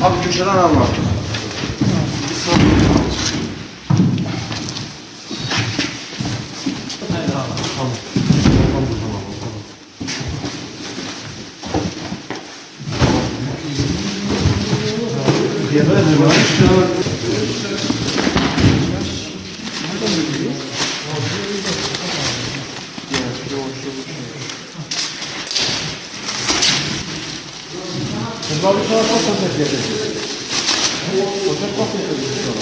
Abi köşeden alma. Bir sağ. Hayır abi. Tamam. Bunlar bir sonra çok konsept yapacağız. Konsept çok konsept sonra.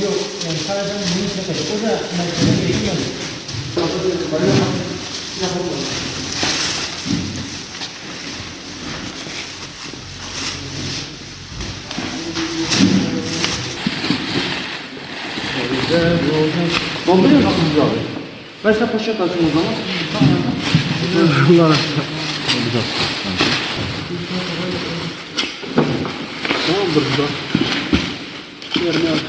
Yok, yani sadece bunu yapacak. O da merkezde değişmiyor. Dolduruyor musunuz abi? Ben size poşet açayım o zaman. Tamam. Tamamdır bu da. Yerine aç.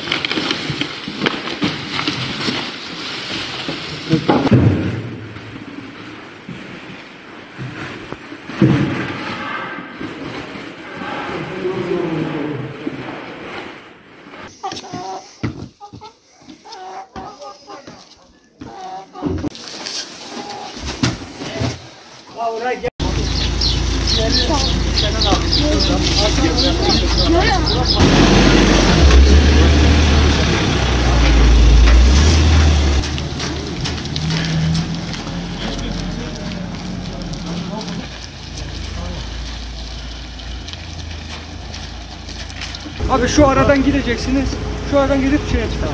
Abi şu aradan gideceksiniz. Şu aradan gidip şeye çıkar.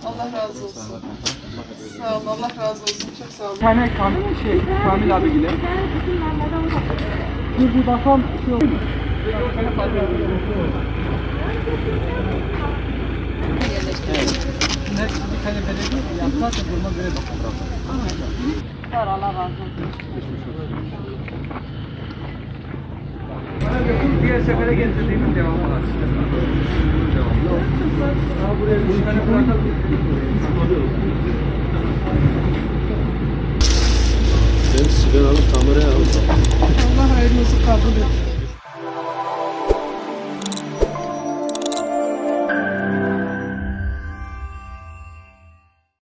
Allah razı olsun. Sağ ol, Allah razı olsun. Çok sağ olun. Bir tane Kamil abi gidelim. Bir bakalım. Bir tane belediye yapmazsa durmaz böyle bakalım. Var, Allah razı olsun. Bana götür diğer sefere getirdiğimin devamı var. Daha buraya bir tane bırakalım. Ben sigara alıp kameraya aldım. Allah hayırlısı kabul et.